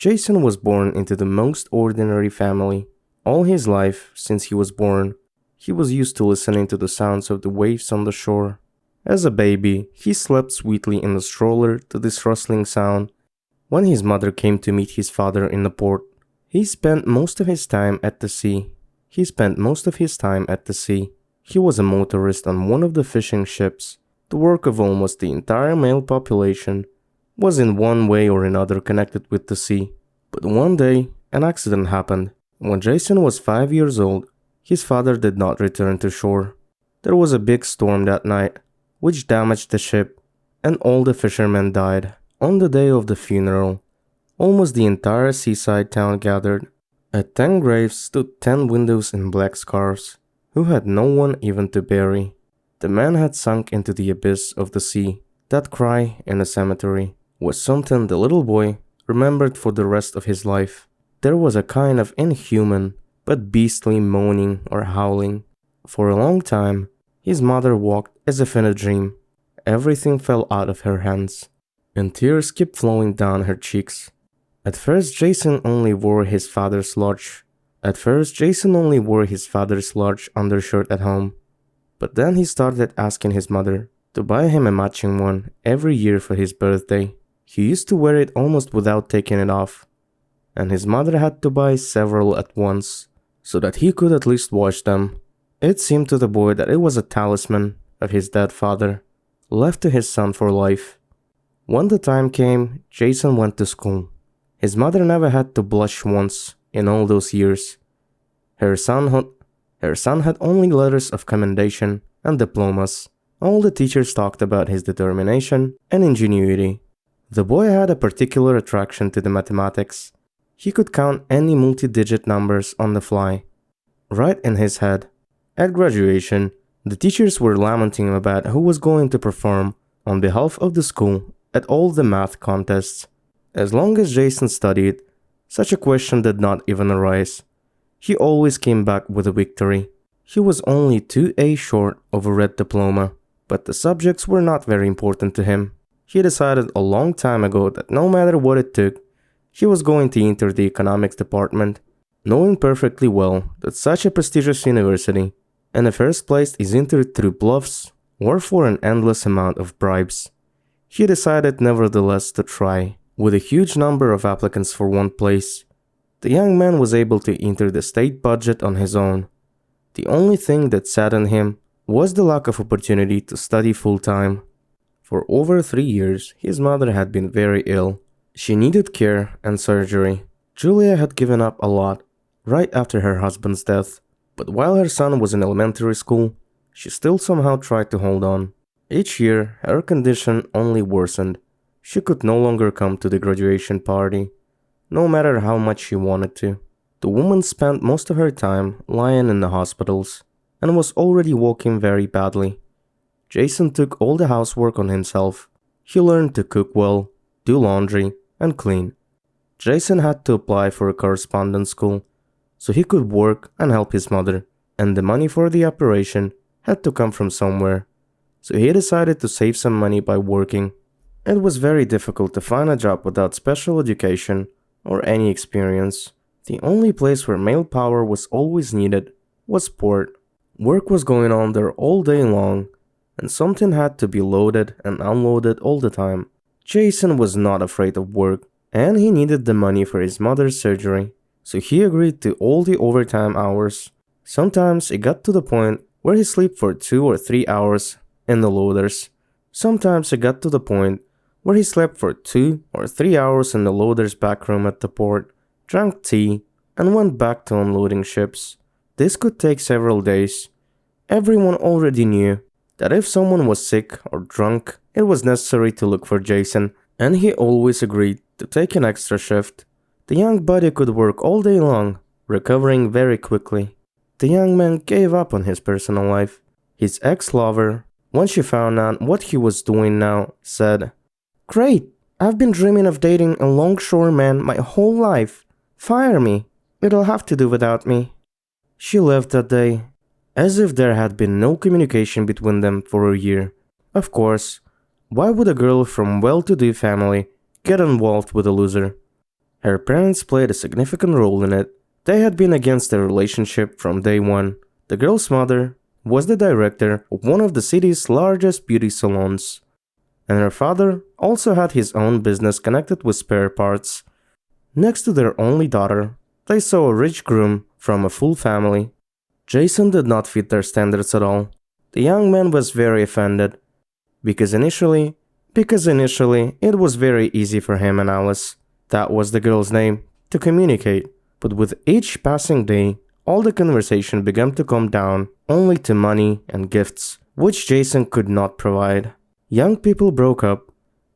Jason was born into the most ordinary family. All his life, since he was born, he was used to listening to the sounds of the waves on the shore. As a baby, he slept sweetly in the stroller to this rustling sound. When his mother came to meet his father in the port, he spent most of his time at the sea. He was a motorist on one of the fishing ships. The work of almost the entire male population was in one way or another connected with the sea. But one day, an accident happened. When Jason was 5 years old, his father did not return to shore. There was a big storm that night, which damaged the ship, and all the fishermen died. On the day of the funeral, almost the entire seaside town gathered. At 10 graves stood 10 widows in black scarves, who had no one even to bury. The man had sunk into the abyss of the sea. That cry in a cemetery was something the little boy remembered for the rest of his life. There was a kind of inhuman but beastly moaning or howling. For a long time, his mother walked as if in a dream. Everything fell out of her hands, and tears kept flowing down her cheeks. At first, Jason only wore his father's large undershirt at home. But then he started asking his mother to buy him a matching one every year for his birthday. He used to wear it almost without taking it off, and his mother had to buy several at once, so that he could at least wash them. It seemed to the boy that it was a talisman of his dead father, left to his son for life. When the time came, Jason went to school. His mother never had to blush once in all those years. Her son had only letters of commendation and diplomas. All the teachers talked about his determination and ingenuity. The boy had a particular attraction to the mathematics. He could count any multi-digit numbers on the fly, right in his head. At graduation, the teachers were lamenting about who was going to perform on behalf of the school at all the math contests. As long as Jason studied, such a question did not even arise. He always came back with a victory. He was only 2 A's short of a red diploma, but the subjects were not very important to him. He decided a long time ago that no matter what it took, he was going to enter the economics department, knowing perfectly well that such a prestigious university, in the first place, is entered through bluffs or for an endless amount of bribes. He decided nevertheless to try. With a huge number of applicants for one place, the young man was able to enter the state budget on his own. The only thing that saddened him was the lack of opportunity to study full-time. For over 3 years, his mother had been very ill. She needed care and surgery. Julia had given up a lot right after her husband's death, but while her son was in elementary school, she still somehow tried to hold on. Each year, her condition only worsened. She could no longer come to the graduation party, no matter how much she wanted to. The woman spent most of her time lying in the hospitals and was already walking very badly. Jason took all the housework on himself. He learned to cook well, do laundry, and clean. Jason had to apply for a correspondence school so he could work and help his mother, and the money for the operation had to come from somewhere. So he decided to save some money by working. It was very difficult to find a job without special education or any experience. The only place where male power was always needed was port. Work was going on there all day long, and something had to be loaded and unloaded all the time. Jason was not afraid of work, and he needed the money for his mother's surgery, so he agreed to all the overtime hours. Sometimes it got to the point where he slept for 2 or 3 hours in the loaders. Sometimes it got to the point where he slept for 2 or 3 hours in the loader's back room at the port, drank tea, and went back to unloading ships. This could take several days. Everyone already knew that if someone was sick or drunk, it was necessary to look for Jason, and he always agreed to take an extra shift. The young body could work all day long, recovering very quickly. The young man gave up on his personal life. His ex-lover, when she found out what he was doing now, said, "Great, I've been dreaming of dating a longshoreman my whole life. Fire me, it'll have to do without me." She left that day, as if there had been no communication between them for a year. Of course, why would a girl from well-to-do family get involved with a loser? Her parents played a significant role in it. They had been against their relationship from day one. The girl's mother was the director of one of the city's largest beauty salons, and her father also had his own business connected with spare parts. Next to their only daughter, they saw a rich groom from a full family. Jason did not fit their standards at all. The young man was very offended, because initially it was very easy for him and Alice, that was the girl's name, to communicate. But with each passing day, all the conversation began to come down only to money and gifts, which Jason could not provide. Young people broke up.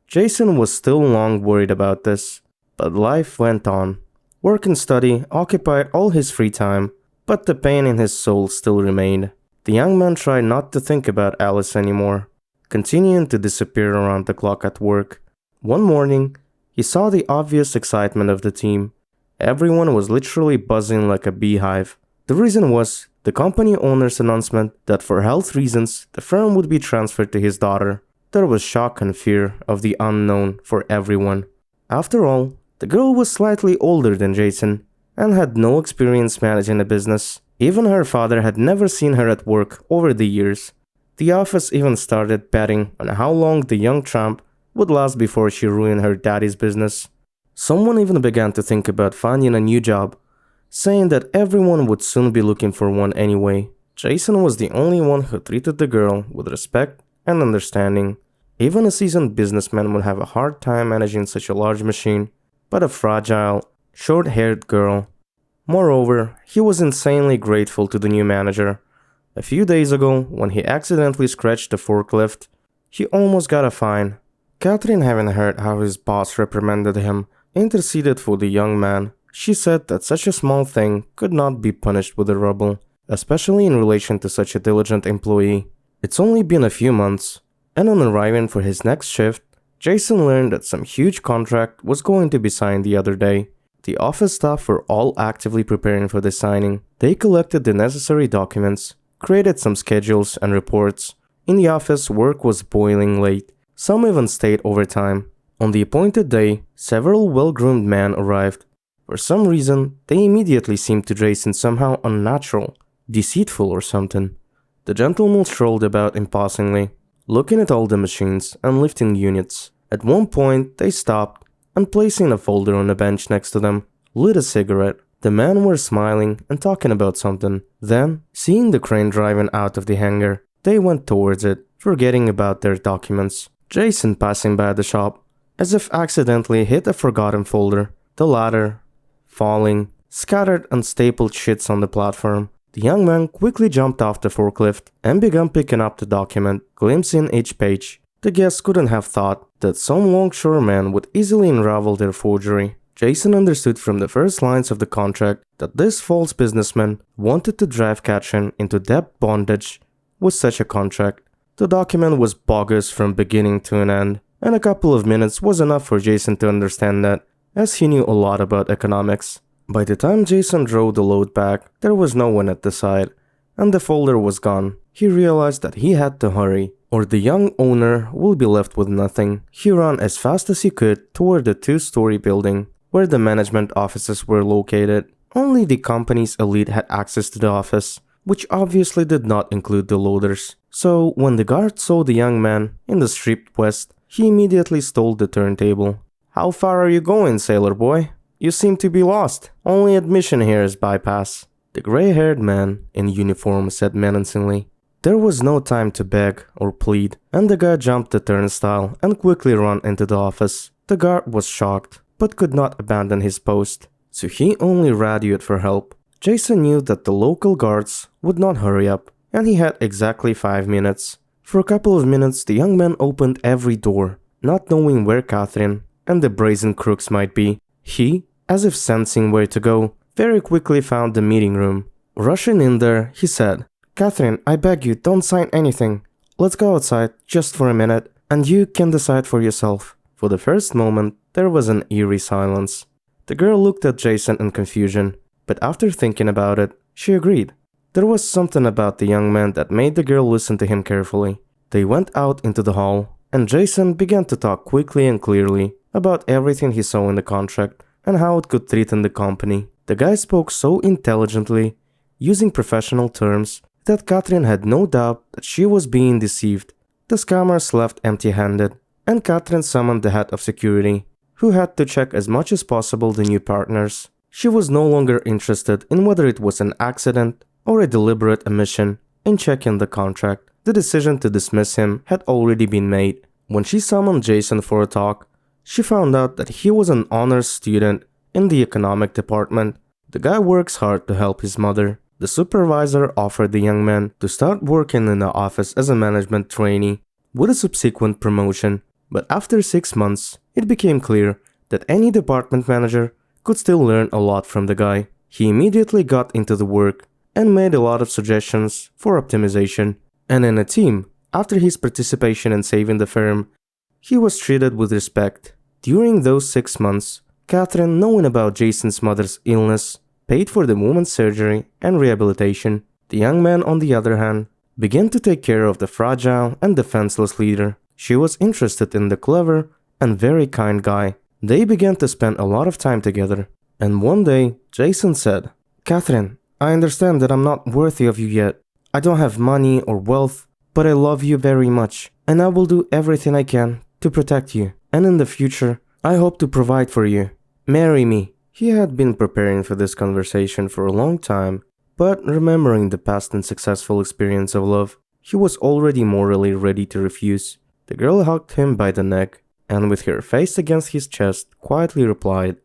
Jason was still long worried about this, but life went on. Work and study occupied all his free time, but the pain in his soul still remained. The young man tried not to think about Alice anymore, continuing to disappear around the clock at work. One morning, he saw the obvious excitement of the team. Everyone was literally buzzing like a beehive. The reason was the company owner's announcement that for health reasons, the firm would be transferred to his daughter. There was shock and fear of the unknown for everyone. After all, the girl was slightly older than Jason and had no experience managing a business. Even her father had never seen her at work over the years. The office even started betting on how long the young tramp would last before she ruined her daddy's business. Someone even began to think about finding a new job, saying that everyone would soon be looking for one anyway. Jason was the only one who treated the girl with respect and understanding. Even a seasoned businessman would have a hard time managing such a large machine, but a fragile, short-haired girl. Moreover, he was insanely grateful to the new manager. A few days ago, when he accidentally scratched the forklift, he almost got a fine. Catherine, having heard how his boss reprimanded him, interceded for the young man. She said that such a small thing could not be punished with a ruble, especially in relation to such a diligent employee. It's only been a few months, and on arriving for his next shift, Jason learned that some huge contract was going to be signed the other day. The office staff were all actively preparing for the signing. They collected the necessary documents, created some schedules and reports. In the office, work was boiling late. Some even stayed overtime. On the appointed day, several well-groomed men arrived. For some reason, they immediately seemed to Jason somehow unnatural, deceitful or something. The gentleman strolled about impassively, looking at all the machines and lifting units. At one point, they stopped, and placing a folder on a bench next to them, lit a cigarette. The men were smiling and talking about something. Then, seeing the crane driving out of the hangar, they went towards it, forgetting about their documents. Jason, passing by the shop, as if accidentally hit a forgotten folder. The latter, falling, scattered unstapled sheets on the platform. The young man quickly jumped off the forklift and began picking up the document, glimpsing each page. The guests couldn't have thought that some longshoreman would easily unravel their forgery. Jason understood from the first lines of the contract that this false businessman wanted to drive Katrin into debt bondage with such a contract. The document was bogus from beginning to an end, and a couple of minutes was enough for Jason to understand that, as he knew a lot about economics. By the time Jason drove the load back, there was no one at the side, and the folder was gone. He realized that he had to hurry, or the young owner will be left with nothing. He ran as fast as he could toward the two-story building, where the management offices were located. Only the company's elite had access to the office, which obviously did not include the loaders. So, when the guard saw the young man in the stripped vest, he immediately stole the turntable. "How far are you going, sailor boy? You seem to be lost. Only admission here is bypass," the gray-haired man in uniform said menacingly. There was no time to beg or plead, and the guy jumped the turnstile and quickly ran into the office. The guard was shocked, but could not abandon his post, so he only radioed for help. Jason knew that the local guards would not hurry up, and he had exactly 5 minutes. For a couple of minutes, the young man opened every door, not knowing where Catherine and the brazen crooks might be. He, as if sensing where to go, very quickly found the meeting room. Rushing in there, he said, "Catherine, I beg you, don't sign anything. Let's go outside, just for a minute, and you can decide for yourself." For the first moment, there was an eerie silence. The girl looked at Jason in confusion, but after thinking about it, she agreed. There was something about the young man that made the girl listen to him carefully. They went out into the hall, and Jason began to talk quickly and clearly about everything he saw in the contract and how it could threaten the company. The guy spoke so intelligently, using professional terms, that Catherine had no doubt that she was being deceived. The scammers left empty-handed, and Catherine summoned the head of security, who had to check as much as possible the new partners. She was no longer interested in whether it was an accident or a deliberate omission in checking the contract. The decision to dismiss him had already been made. When she summoned Jason for a talk, she found out that he was an honors student in the economic department. The guy works hard to help his mother. The supervisor offered the young man to start working in the office as a management trainee with a subsequent promotion. But after 6 months, it became clear that any department manager could still learn a lot from the guy. He immediately got into the work and made a lot of suggestions for optimization. And in a team, after his participation in saving the firm, he was treated with respect. During those 6 months, Catherine, knowing about Jason's mother's illness, paid for the woman's surgery and rehabilitation. The young man, on the other hand, began to take care of the fragile and defenseless leader. She was interested in the clever and very kind guy. They began to spend a lot of time together. And one day, Jason said, "Catherine, I understand that I'm not worthy of you yet. I don't have money or wealth, but I love you very much, and I will do everything I can to protect you. And in the future, I hope to provide for you. Marry me." He had been preparing for this conversation for a long time, but remembering the past and successful experience of love, he was already morally ready to refuse. The girl hugged him by the neck, and with her face against his chest, quietly replied,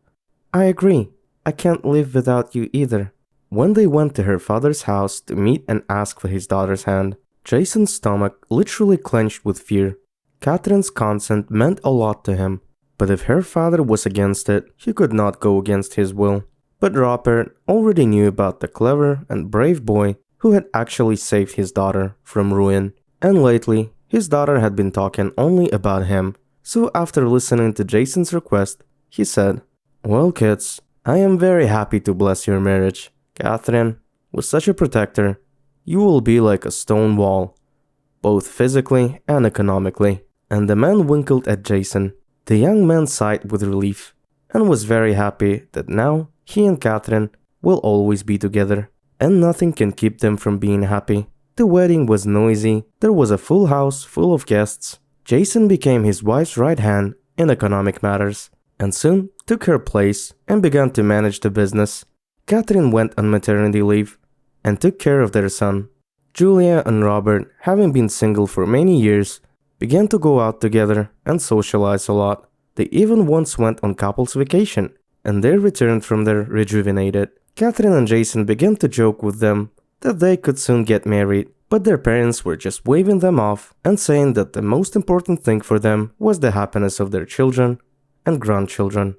"I agree. I can't live without you either." When they went to her father's house to meet and ask for his daughter's hand, Jason's stomach literally clenched with fear. Catherine's consent meant a lot to him, but if her father was against it, he could not go against his will. But Robert already knew about the clever and brave boy who had actually saved his daughter from ruin. And lately, his daughter had been talking only about him. So after listening to Jason's request, he said, "Well, kids, I am very happy to bless your marriage. Catherine, with such a protector, you will be like a stone wall, both physically and economically." And the man winkled at Jason. The young man sighed with relief and was very happy that now he and Catherine will always be together, and nothing can keep them from being happy. The wedding was noisy. There was a full house full of guests. Jason became his wife's right hand in economic matters, and soon took her place and began to manage the business. Catherine went on maternity leave and took care of their son. Julia and Robert, having been single for many years, began to go out together and socialize a lot. They even once went on couples vacation, and they returned from there rejuvenated. Catherine and Jason began to joke with them that they could soon get married, but their parents were just waving them off and saying that the most important thing for them was the happiness of their children and grandchildren.